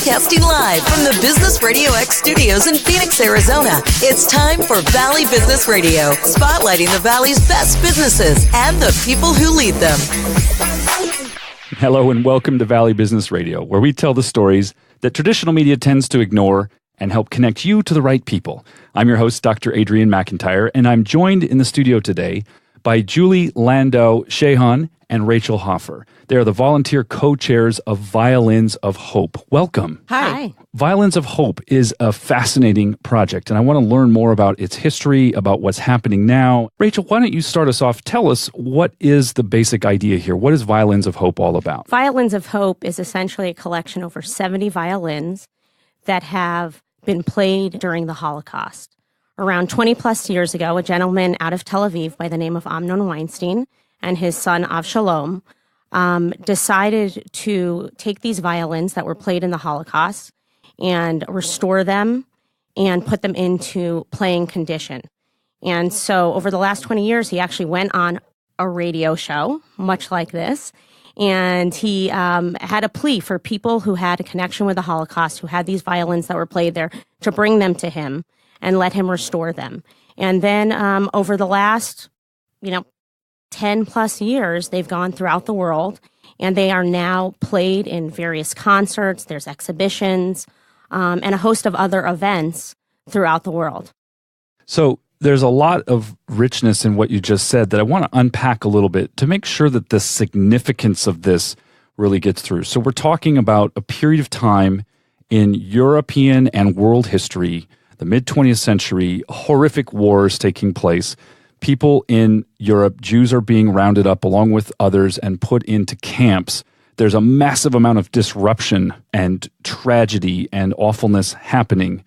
Broadcasting live from the Business Radio X studios in Phoenix, Arizona. It's time for Valley Business Radio, spotlighting the Valley's best businesses and the people who lead them. Hello and welcome to Valley Business Radio, where we tell the stories that traditional media tends to ignore and help connect you to the right people. I'm your host, Dr. Adrian McIntyre, and I'm joined in the studio today by Julee, Landau, Shahon, and Rachel Hoffer. They are the volunteer co-chairs of Violins of Hope. Welcome. Hi. Violins of Hope is a fascinating project, and I want to learn more about its history, about what's happening now. Rachel, why don't you start us off? Tell us, what is the basic idea here? What is Violins of Hope all about? Violins of Hope is essentially a collection of over 70 violins that have been played during the Holocaust. Around 20 plus years ago, a gentleman out of Tel Aviv by the name of Amnon Weinstein and his son Avshalom decided to take these violins that were played in the Holocaust and restore them and put them into playing condition. And so over the last 20 years, he actually went on a radio show, much like this, and he had a plea for people who had a connection with the Holocaust, who had these violins that were played there, to bring them to him and let him restore them. And then over the last, 10 plus years, they've gone throughout the world, and they are now played in various concerts, there's exhibitions, and a host of other events throughout the world. So there's a lot of richness in what you just said that I want to unpack a little bit to make sure that the significance of this really gets through. So we're talking about a period of time in European and world history, the mid-20th century, horrific wars taking place. People in Europe, Jews are being rounded up along with others and put into camps. There's a massive amount of disruption and tragedy and awfulness happening.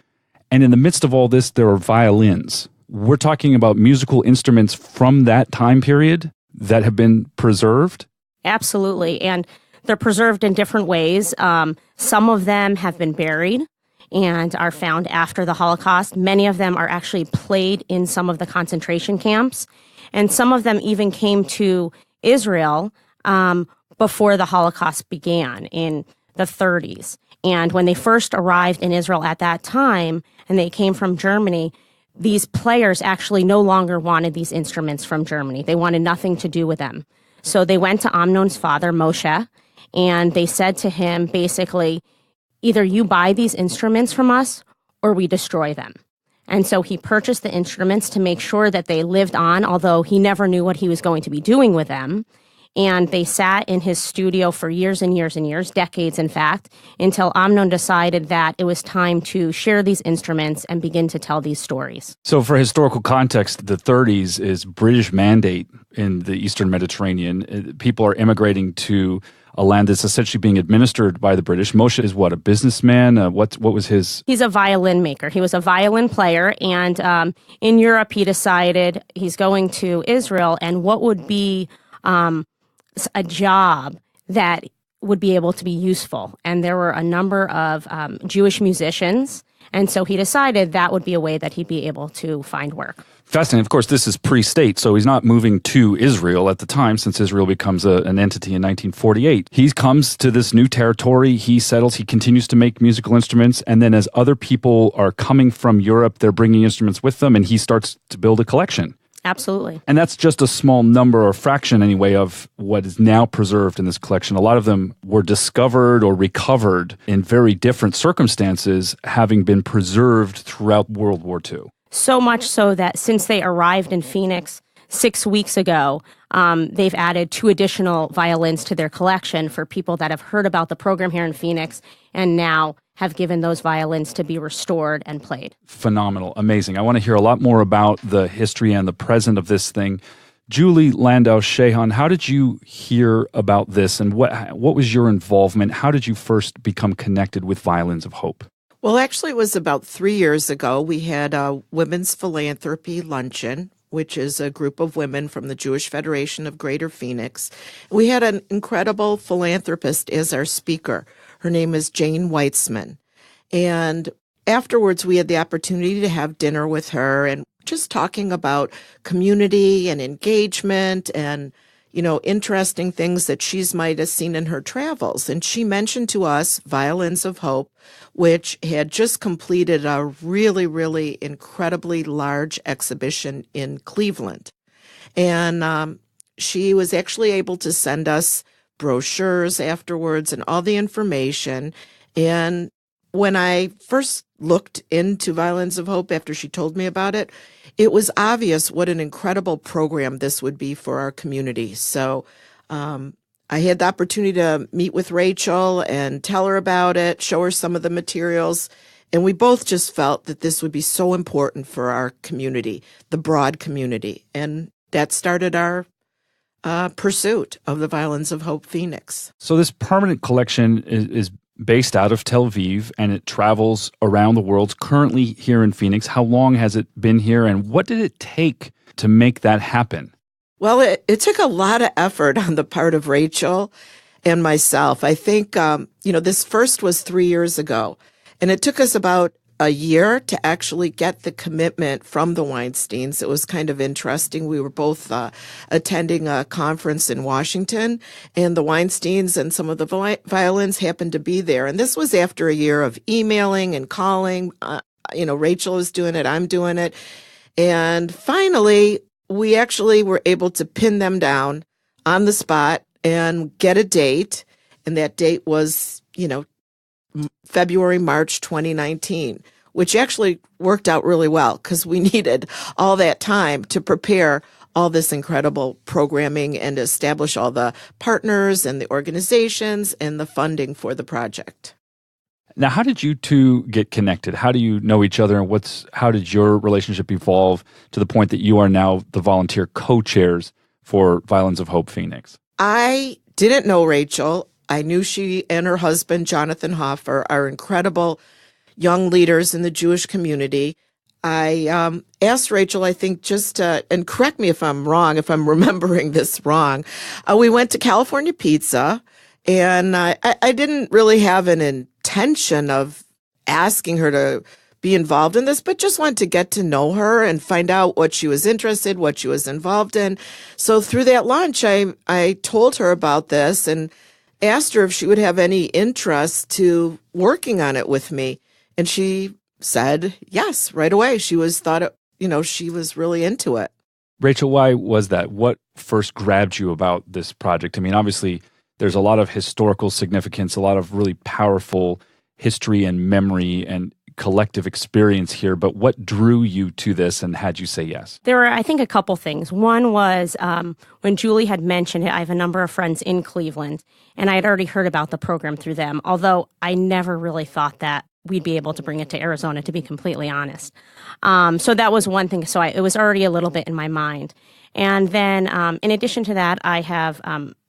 And in the midst of all this, there are violins. We're talking about musical instruments from that time period that have been preserved? Absolutely. And they're preserved in different ways. Some of them have been buried and are found after the Holocaust. Many of them are actually played in some of the concentration camps. And some of them even came to Israel before the Holocaust began in the 30s. And when they first arrived in Israel at that time, and they came from Germany, these players actually no longer wanted these instruments from Germany. They wanted nothing to do with them. So they went to Amnon's father, Moshe, and they said to him, basically, either you buy these instruments from us or we destroy them. And so he purchased the instruments to make sure that they lived on, although he never knew what he was going to be doing with them. And they sat in his studio for years and years and years, decades in fact, until Amnon decided that it was time to share these instruments and begin to tell these stories. So for historical context, the 30s is British mandate in the Eastern Mediterranean. People are immigrating to a land that's essentially being administered by the British. Moshe is what, a businessman? What was his? He's a violin maker. He was a violin player, and in Europe he decided he's going to Israel, and what would be a job that would be able to be useful. And there were a number of Jewish musicians, and so he decided that would be a way that he'd be able to find work. Fascinating. Of course, this is pre-state, so he's not moving to Israel at the time, since Israel becomes an entity in 1948. He comes to this new territory, he settles, he continues to make musical instruments, and then as other people are coming from Europe, they're bringing instruments with them, and he starts to build a collection. Absolutely. And that's just a small number or fraction anyway of what is now preserved in this collection. A lot of them were discovered or recovered in very different circumstances, having been preserved throughout World War II. So much so that since they arrived in Phoenix 6 weeks ago, they've added 2 additional violins to their collection for people that have heard about the program here in Phoenix and now have given those violins to be restored and played. Phenomenal. Amazing. I want to hear a lot more about the history and the present of this thing. Julee, Landau, Shahon, how did you hear about this, and what was your involvement? How did you first become connected with Violins of Hope? Well, actually, it was about 3 years ago. We had a Women's Philanthropy Luncheon, which is a group of women from the Jewish Federation of Greater Phoenix. We had an incredible philanthropist as our speaker. Her name is Jane Weitzman. And afterwards, we had the opportunity to have dinner with her and just talking about community and engagement and interesting things that she's might have seen in her travels. And she mentioned to us Violins of Hope, which had just completed a really, really incredibly large exhibition in Cleveland. And she was actually able to send us brochures afterwards and all the information. And when I first looked into Violins of Hope after she told me about it, it was obvious what an incredible program this would be for our community. So I had the opportunity to meet with Rachel and tell her about it, show her some of the materials, and we both just felt that this would be so important for our community, the broad community. And that started our pursuit of the Violins of Hope Phoenix. So this permanent collection is based out of Tel Aviv, and it travels around the world. It's currently here in Phoenix. How long has it been here, and what did it take to make that happen? Well, it took a lot of effort on the part of Rachel and myself. I think, this first was 3 years ago, and it took us about a year to actually get the commitment from the Weinsteins. It was kind of interesting. We were both attending a conference in Washington, and the Weinsteins and some of the violins happened to be there. And this was after a year of emailing and calling. Rachel is doing it, I'm doing it. And finally, we actually were able to pin them down on the spot and get a date. And that date was, February, March 2019, which actually worked out really well because we needed all that time to prepare all this incredible programming and establish all the partners and the organizations and the funding for the project. Now, how did you two get connected? How do you know each other, and how did your relationship evolve to the point that you are now the volunteer co-chairs for Violins of Hope Phoenix? I didn't know Rachel. I knew she and her husband, Jonathan Hoffer, are incredible young leaders in the Jewish community. I asked Rachel, I think, and correct me if I'm wrong, if I'm remembering this wrong. We went to California Pizza, and I didn't really have an intention of asking her to be involved in this, but just wanted to get to know her and find out what she was interested, what she was involved in. So through that lunch, I told her about this and asked her if she would have any interest to working on it with me. And she said yes right away. She was really into it. Rachel, why was that? What first grabbed you about this project? I mean, obviously, there's a lot of historical significance, a lot of really powerful history and memory and collective experience here, but what drew you to this and had you say yes? There were, I think, a couple things. One was when Julie had mentioned it, I have a number of friends in Cleveland, and I had already heard about the program through them, although I never really thought that we'd be able to bring it to Arizona, to be completely honest. So that was one thing. So it was already a little bit in my mind. And then in addition to that, I have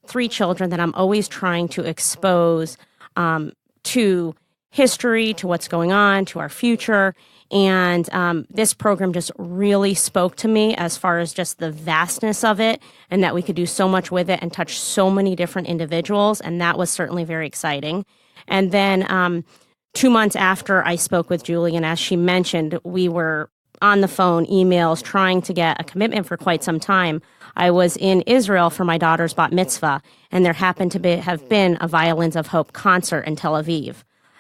3 children that I'm always trying to expose to history, to what's going on, to our future. And this program just really spoke to me as far as just the vastness of it and that we could do so much with it and touch so many different individuals. And that was certainly very exciting. And then 2 months after I spoke with Julie, and as she mentioned, we were on the phone, emails, trying to get a commitment for quite some time. I was in Israel for my daughter's bat mitzvah, and there happened to have been a Violins of Hope concert in Tel Aviv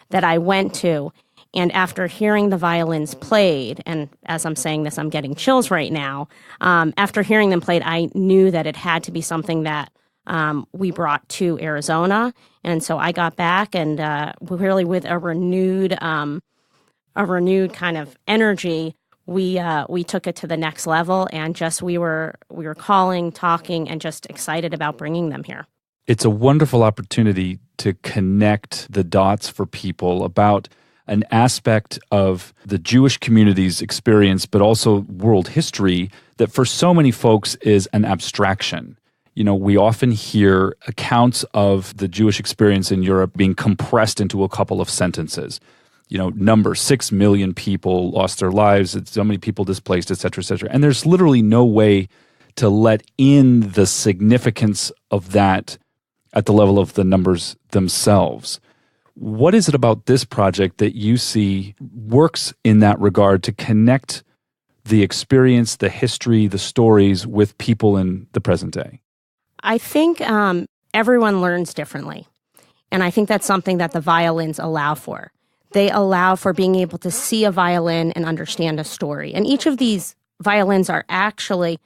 that I went to. And after hearing the violins played, and as I'm saying this, I'm getting chills right now. After hearing them played, I knew that it had to be something that we brought to Arizona. And so I got back and really with a renewed kind of energy, we took it to the next level, and just we were calling, talking, and just excited about bringing them here. It's a wonderful opportunity to connect the dots for people about an aspect of the Jewish community's experience, but also world history that for so many folks is an abstraction. We often hear accounts of the Jewish experience in Europe being compressed into a couple of sentences. Number 6 million people lost their lives, so many people displaced, et cetera, et cetera. And there's literally no way to let in the significance of that at the level of the numbers themselves. What is it about this project that you see works in that regard to connect the experience, the history, the stories with people in the present day? I think everyone learns differently. And I think that's something that the violins allow for. They allow for being able to see a violin and understand a story. And each of these violins are actually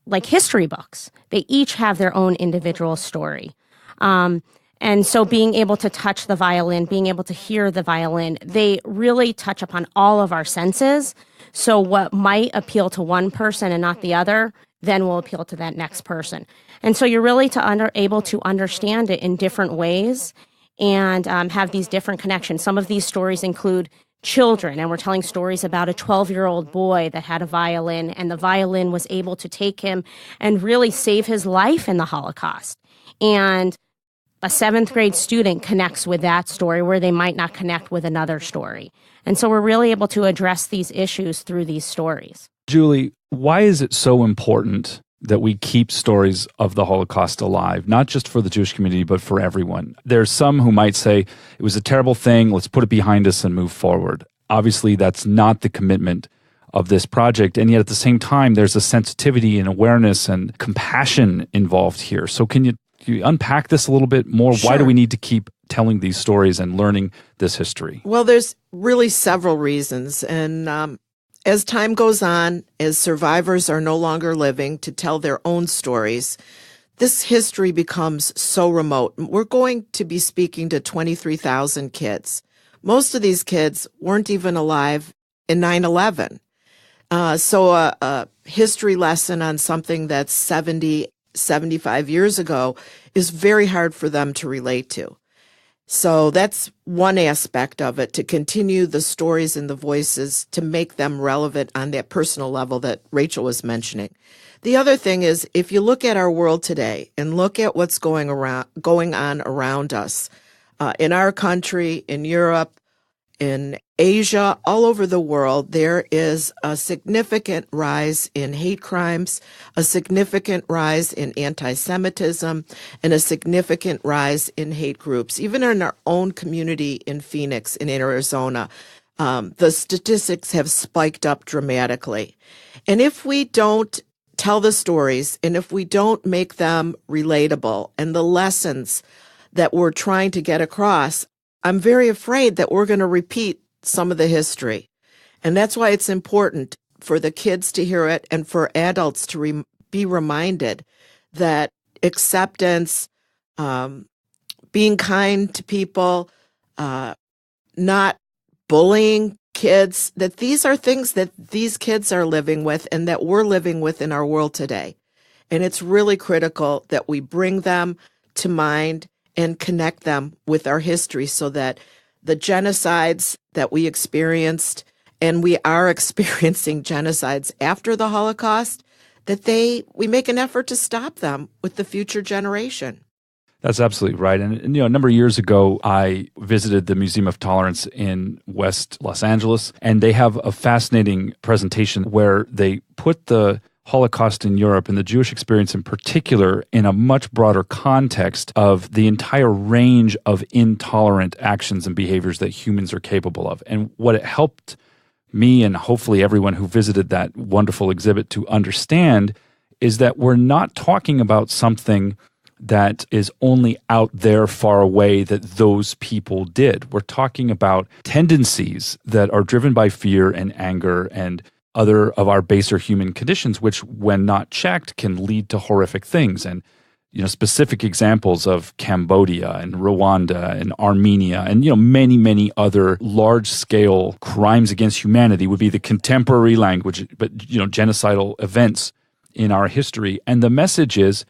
like history books. They each have their own individual story. And so being able to touch the violin, being able to hear the violin, they really touch upon all of our senses. So what might appeal to one person and not the other, then will appeal to that next person. And so you're really able to understand it in different ways and have these different connections. Some of these stories include children, and we're telling stories about a 12-year-old boy that had a violin, and the violin was able to take him and really save his life in the Holocaust. And a 7th grade student connects with that story where they might not connect with another story. And so we're really able to address these issues through these stories. Julie, why is it so important that we keep stories of the Holocaust alive, not just for the Jewish community, but for everyone? There's some who might say, it was a terrible thing, let's put it behind us and move forward. Obviously, that's not the commitment of this project, and yet at the same time, there's a sensitivity and awareness and compassion involved here. So can you unpack this a little bit more? Sure. Why do we need to keep telling these stories and learning this history? Well, there's really several reasons. And as time goes on, as survivors are no longer living to tell their own stories, this history becomes so remote. We're going to be speaking to 23,000 kids. Most of these kids weren't even alive in 9/11. So a history lesson on something that's 70, 75 years ago is very hard for them to relate to. So that's one aspect of it, to continue the stories and the voices to make them relevant on that personal level that Rachel was mentioning. The other thing is, if you look at our world today and look at what's going on around us, in our country, in Europe, in Asia, all over the world, there is a significant rise in hate crimes, a significant rise in anti-Semitism, and a significant rise in hate groups. Even in our own community in Phoenix, in Arizona, the statistics have spiked up dramatically. And if we don't tell the stories, and if we don't make them relatable, and the lessons that we're trying to get across, I'm very afraid that we're going to repeat some of the history. And that's why it's important for the kids to hear it and for adults to be reminded that acceptance, being kind to people, not bullying kids, that these are things that these kids are living with and that we're living with in our world today. And it's really critical that we bring them to mind and connect them with our history so that the genocides that we experienced, and we are experiencing genocides after the Holocaust, that we make an effort to stop them with the future generation. That's absolutely right. And a number of years ago, I visited the Museum of Tolerance in West Los Angeles, and they have a fascinating presentation where they put the Holocaust in Europe and the Jewish experience in particular in a much broader context of the entire range of intolerant actions and behaviors that humans are capable of. And what it helped me and hopefully everyone who visited that wonderful exhibit to understand is that we're not talking about something that is only out there far away that those people did. We're talking about tendencies that are driven by fear and anger and other of our baser human conditions, which, when not checked, can lead to horrific things. And, specific examples of Cambodia and Rwanda and Armenia and, many, many other large-scale crimes against humanity would be the contemporary language, but, genocidal events in our history. And the message is,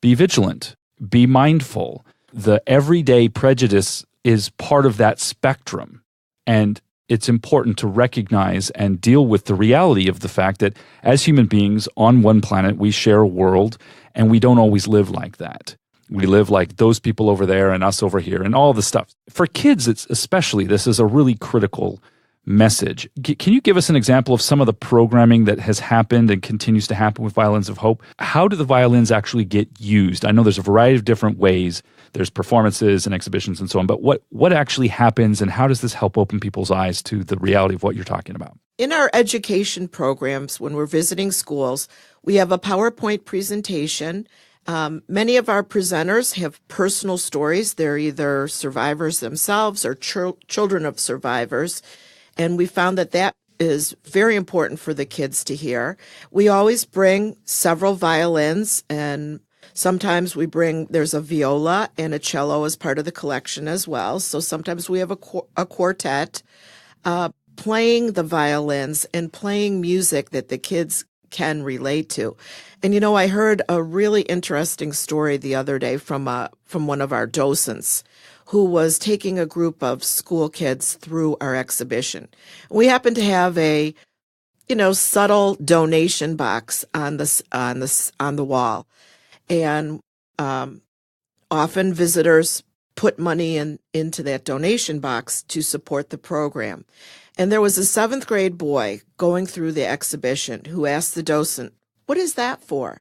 be vigilant, be mindful. The everyday prejudice is part of that spectrum. And it's important to recognize and deal with the reality of the fact that as human beings on one planet, we share a world, and we don't always live like that. We live like those people over there and us over here and all the stuff. For kids, this is a really critical message. Can you give us an example of some of the programming that has happened and continues to happen with Violins of Hope? How do the violins actually get used? I know there's a variety of different ways. There's performances and exhibitions and so on, but what actually happens and how does this help open people's eyes to the reality of what you're talking about? In our education programs, when we're visiting schools, we have a PowerPoint presentation, Many of our presenters have personal stories. They're either survivors themselves or children of survivors. And we found that that is very important for the kids to hear. We always bring several violins, and sometimes there's a viola and a cello as part of the collection as well. So sometimes we have a quartet playing the violins and playing music that the kids can relate to. And I heard a really interesting story the other day from one of our docents who was taking a group of school kids through our exhibition. We happened to have a subtle donation box on the wall, and often visitors put money into that donation box to support the program. And there was a 7th grade boy going through the exhibition who asked the docent, "What is that for?"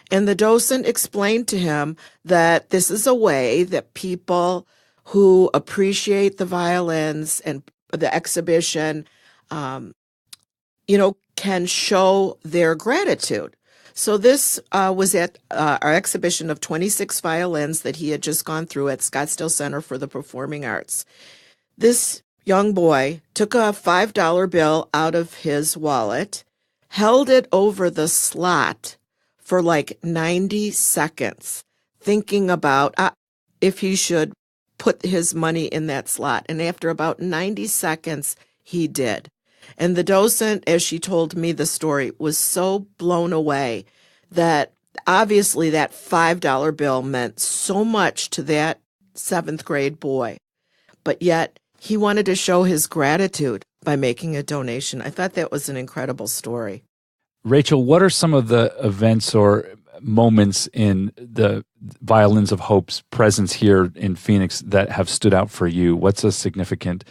And the docent explained to him that this is a way that people who appreciate the violins and the exhibition, can show their gratitude. So this was at our exhibition of 26 violins that he had just gone through at Scottsdale Center for the Performing Arts. This young boy took a $5 bill out of his wallet, held it over the slot for like 90 seconds, thinking about if he should put his money in that slot. And after about 90 seconds, he did. And the docent, as she told me the story, was so blown away that obviously that $5 bill meant so much to that 7th grade boy. But yet he wanted to show his gratitude by making a donation. I thought that was an incredible story. Rachel, what are some of the events or moments in the Violins of Hope's presence here in Phoenix that have stood out for you? What's a significant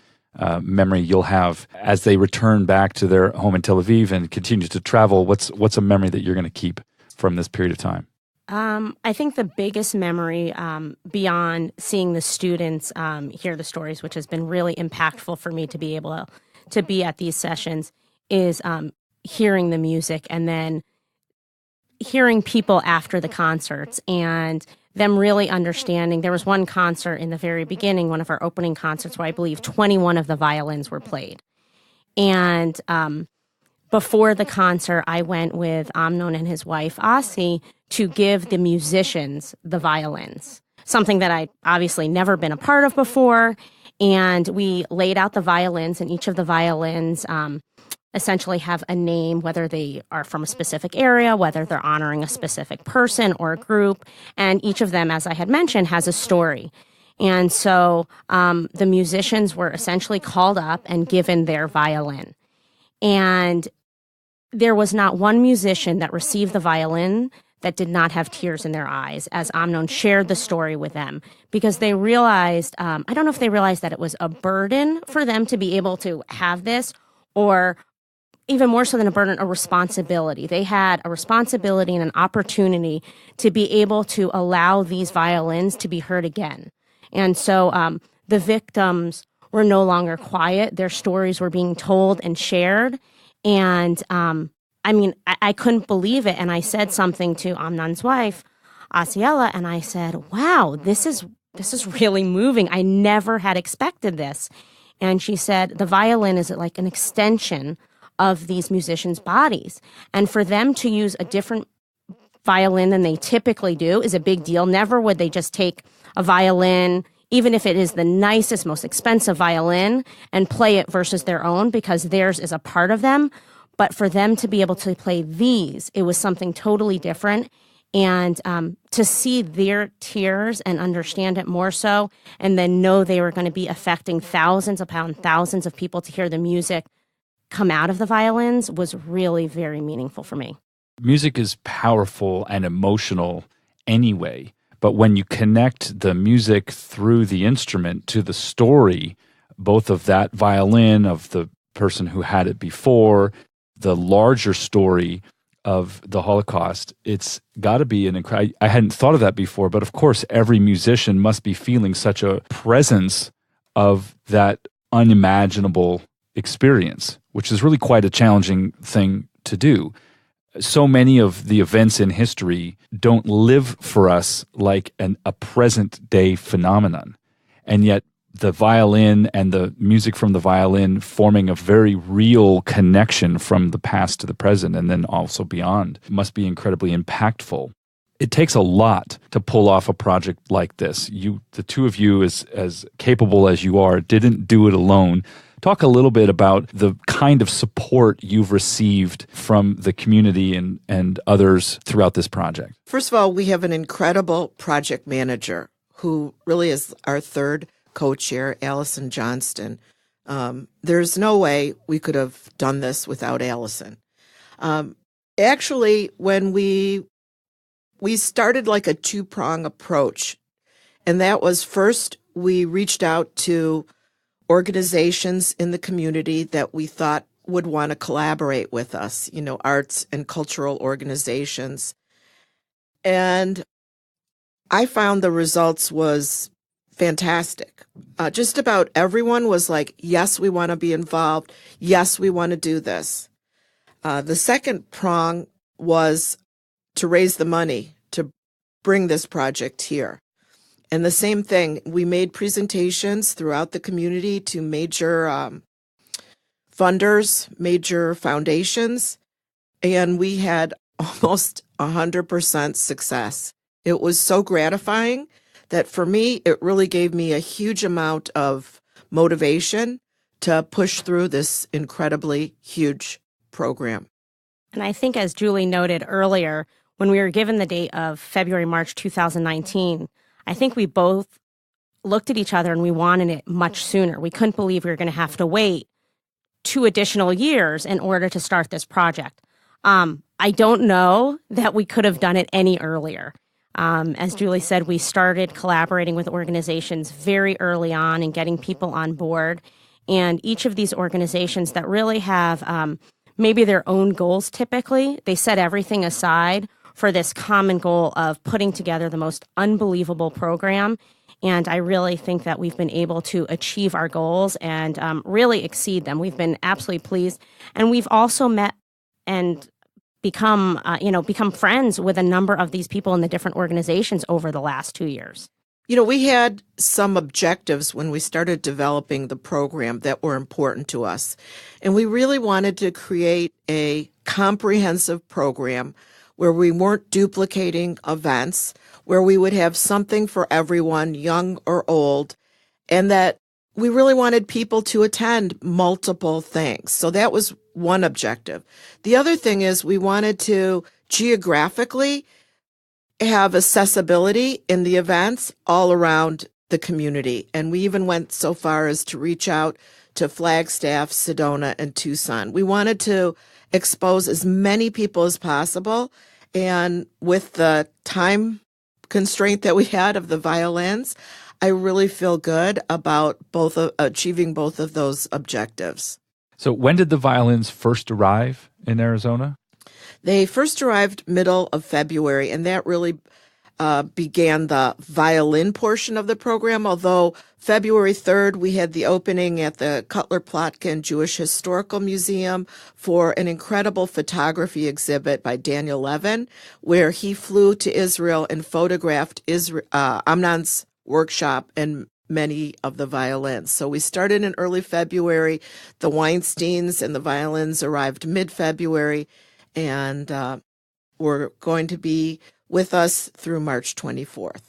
memory you'll have as they return back to their home in Tel Aviv and continue to travel? What's a memory that you're going to keep from this period of time? I think the biggest memory beyond seeing the students hear the stories, which has been really impactful for me to be able to be at these sessions, is hearing the music and then hearing people after the concerts and them really understanding. There was one concert in the very beginning, one of our opening concerts, where I believe 21 of the violins were played. And before the concert, I went with Amnon and his wife, Asi, to give the musicians the violins, something that I obviously never been a part of before. And we laid out the violins, and each of the violins essentially have a name, whether they are from a specific area, whether they're honoring a specific person or a group. And each of them, as I had mentioned, has a story. And so the musicians were essentially called up and given their violin. And there was not one musician that received the violin that did not have tears in their eyes as Amnon shared the story with them, because they realized, I don't know if they realized that it was a burden for them to be able to have this, or even more so than a burden, a responsibility. They had a responsibility and an opportunity to be able to allow these violins to be heard again. And so the victims were no longer quiet. Their stories were being told and shared. And I couldn't believe it. And I said something to Amnon's wife, Asiela, and I said, wow, this is really moving. I never had expected this. And she said, the violin is like an extension of these musicians' bodies. And for them to use a different violin than they typically do is a big deal. Never would they just take a violin, even if it is the nicest, most expensive violin, and play it versus their own, because theirs is a part of them. But for them to be able to play these, it was something totally different. And to see their tears and understand it more so, and then know they were going to be affecting thousands upon thousands of people to hear the music come out of the violins, was really very meaningful for me. Music is powerful and emotional anyway, but when you connect the music through the instrument to the story, both of that violin, of the person who had it before, the larger story of the Holocaust, it's got to be an incredible. I hadn't thought of that before, but of course, every musician must be feeling such a presence of that unimaginable experience, which is really quite a challenging thing to do. so many of the events in history don't live for us like a present day phenomenon. And yet the violin and the music from the violin forming a very real connection from the past to the present and then also beyond must be incredibly impactful. It takes a lot to pull off a project like this. The two of you, as capable as you are, didn't do it alone. Talk a little bit about the kind of support you've received from the community and others throughout this project. First of all, we have an incredible project manager who really is our third co-chair, Allison Johnston. There's no way we could have done this without Allison. Actually, when we started like a two-prong approach, and that was first we reached out to organizations in the community that we thought would want to collaborate with us, arts and cultural organizations. And I found the results was fantastic. Just about everyone was like, yes, we want to be involved. Yes, we want to do this. The second prong was to raise the money to bring this project here. And the same thing, we made presentations throughout the community to major funders, major foundations, and we had almost 100% success. It was so gratifying that for me, it really gave me a huge amount of motivation to push through this incredibly huge program. And I think, as Julie noted earlier, when we were given the date of February, March 2019, I think we both looked at each other and we wanted it much sooner. We couldn't believe we were going to have to wait 2 additional years in order to start this project. I don't know that we could have done it any earlier. As Julie said, we started collaborating with organizations very early on and getting people on board. And each of these organizations that really have maybe their own goals typically, they set everything aside for this common goal of putting together the most unbelievable program. And I really think that we've been able to achieve our goals and really exceed them. We've been absolutely pleased. And we've also met and become friends with a number of these people in the different organizations over the last 2 years. We had some objectives when we started developing the program that were important to us. And we really wanted to create a comprehensive program where we weren't duplicating events, where we would have something for everyone, young or old, and that we really wanted people to attend multiple things. So that was one objective. The other thing is we wanted to geographically have accessibility in the events all around the community. And we even went so far as to reach out to Flagstaff, Sedona, and Tucson. We wanted to expose as many people as possible. And with the time constraint that we had of the violins, I really feel good about achieving both of those objectives. So when did the violins first arrive in Arizona? They first arrived middle of February, and that really began the violin portion of the program, although February 3rd, we had the opening at the Cutler-Plotkin Jewish Historical Museum for an incredible photography exhibit by Daniel Levin, where he flew to Israel and photographed Amnon's workshop and many of the violins. So we started in early February. The Weinsteins and the violins arrived mid-February, and were going to be with us through March 24th.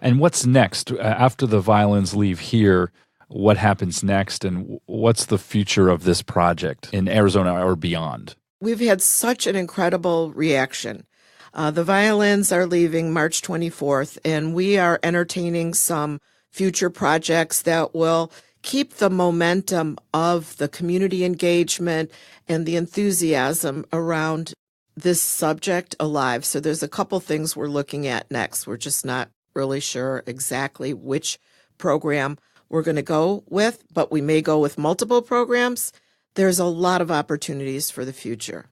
And what's next? After the violins leave here, what happens next, and what's the future of this project in Arizona or beyond? We've had such an incredible reaction. The violins are leaving March 24th, and we are entertaining some future projects that will keep the momentum of the community engagement and the enthusiasm around this subject alive. So there's a couple things we're looking at next. We're just not really sure exactly which program we're going to go with, but we may go with multiple programs. There's a lot of opportunities for the future.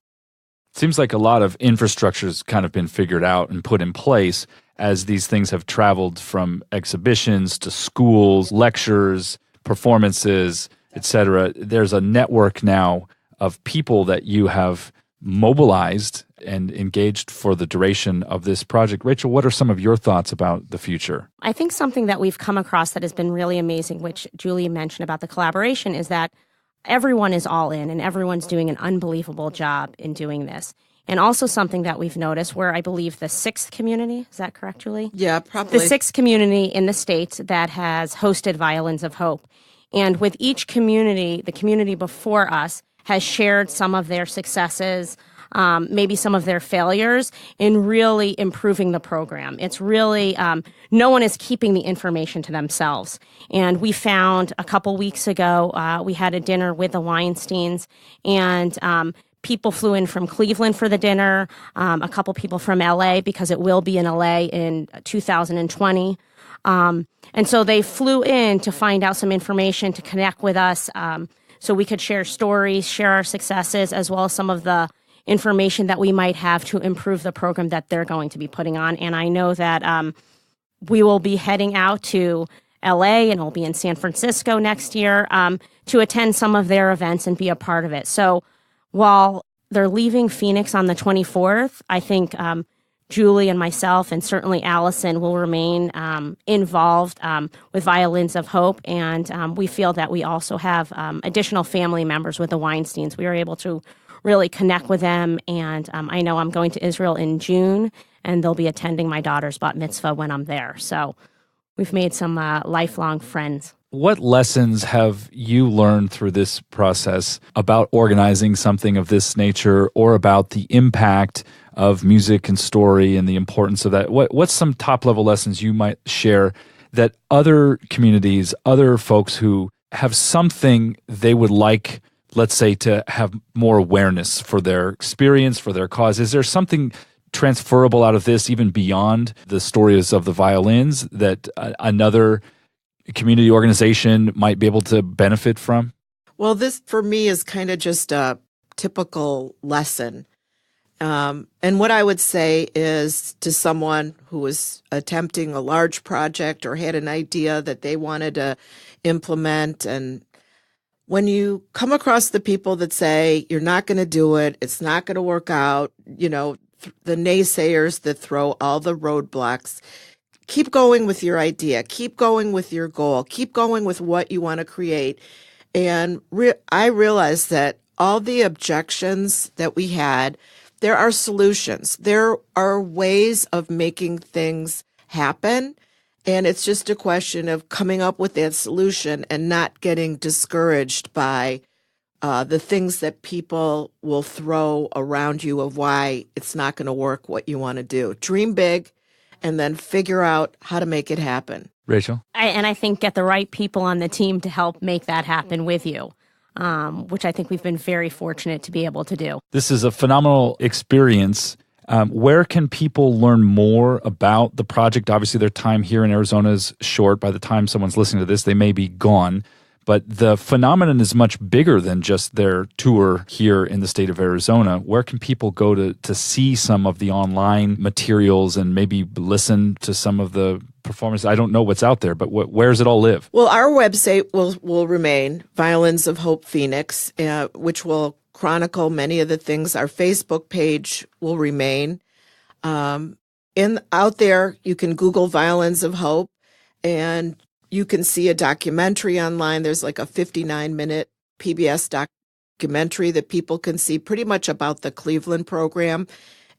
Seems like a lot of infrastructure has kind of been figured out and put in place as these things have traveled from exhibitions to schools, lectures, performances, etc. There's a network now of people that you have mobilized and engaged for the duration of this project. Rachel, what are some of your thoughts about the future? I think something that we've come across that has been really amazing, which Julee mentioned about the collaboration, is that everyone is all in and everyone's doing an unbelievable job in doing this. And also something that we've noticed where I believe the sixth community, is that correct, Julee? Yeah, probably. The sixth community in the States that has hosted Violins of Hope. And with each community, the community before us has shared some of their successes, maybe some of their failures in really improving the program. It's really, no one is keeping the information to themselves. And we found a couple weeks ago, we had a dinner with the Weinsteins, and people flew in from Cleveland for the dinner, a couple people from LA, because it will be in LA in 2020. And so they flew in to find out some information, to connect with us, so we could share stories, share our successes, as well as some of the information that we might have to improve the program that they're going to be putting on. And I know that we will be heading out to LA, and we'll be in San Francisco next year to attend some of their events and be a part of it. So while they're leaving Phoenix on the 24th, I think Julee and myself, and certainly Allison, will remain involved with Violins of Hope. And we feel that we also have additional family members with the Weinsteins. We were able to really connect with them. And I know I'm going to Israel in June, and they'll be attending my daughter's bat mitzvah when I'm there. So we've made some lifelong friends. What lessons have you learned through this process about organizing something of this nature, or about the impact of music and story and the importance of that? What's some top-level lessons you might share that other communities, other folks who have something they would like, let's say, to have more awareness for their experience, for their cause? Is there something transferable out of this, even beyond the stories of the violins, that another community organization might be able to benefit from? Well, this for me is kind of just a typical lesson. And what I would say is, to someone who was attempting a large project or had an idea that they wanted to implement, and when you come across the people that say, you're not going to do it, it's not going to work out, the naysayers that throw all the roadblocks, keep going with your idea, keep going with your goal, keep going with what you want to create. And I realized that all the objections that we had, there are solutions. There are ways of making things happen. And it's just a question of coming up with that solution and not getting discouraged by the things that people will throw around you of why it's not going to work what you want to do. Dream big, and then figure out how to make it happen. Rachel? I think get the right people on the team to help make that happen with you. Which I think we've been very fortunate to be able to do. This is a phenomenal experience. Where can people learn more about the project? Obviously, their time here in Arizona is short. By the time someone's listening to this, they may be gone. But the phenomenon is much bigger than just their tour here in the state of Arizona. Where can people go to see some of the online materials and maybe listen to some of the performances? I don't know what's out there, but where does it all live? Well, our website will remain, Violins of Hope Phoenix, which will chronicle many of the things. Our Facebook page will remain. Out there, you can Google Violins of Hope, and you can see a documentary online. There's like a 59-minute PBS documentary that people can see pretty much about the Cleveland program.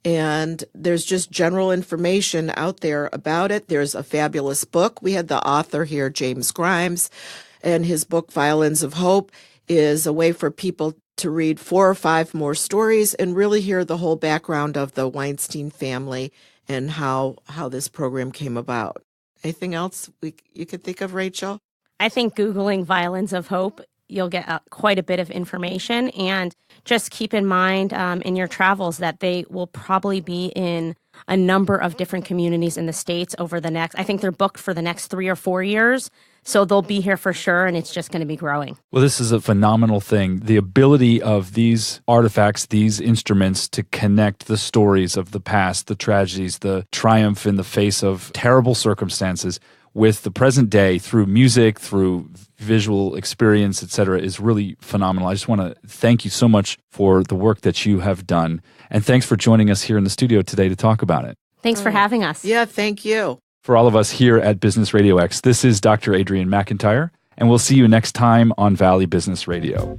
And there's just general information out there about it. There's a fabulous book. We had the author here, James Grimes, and his book, Violins of Hope, is a way for people to read 4 or 5 more stories and really hear the whole background of the Weinstein family and how this program came about. Anything else you could think of, Rachel? I think Googling Violins of Hope, you'll get quite a bit of information. And just keep in mind in your travels that they will probably be in a number of different communities in the States over the next, I think they're booked for the next 3 or 4 years. So they'll be here for sure, and it's just going to be growing. Well, this is a phenomenal thing. The ability of these artifacts, these instruments, to connect the stories of the past, the tragedies, the triumph in the face of terrible circumstances with the present day through music, through visual experience, etc., is really phenomenal. I just want to thank you so much for the work that you have done. And thanks for joining us here in the studio today to talk about it. Thanks for having us. Yeah, thank you. For all of us here at Business Radio X, this is Dr. Adrienne McIntyre, and we'll see you next time on Valley Business Radio.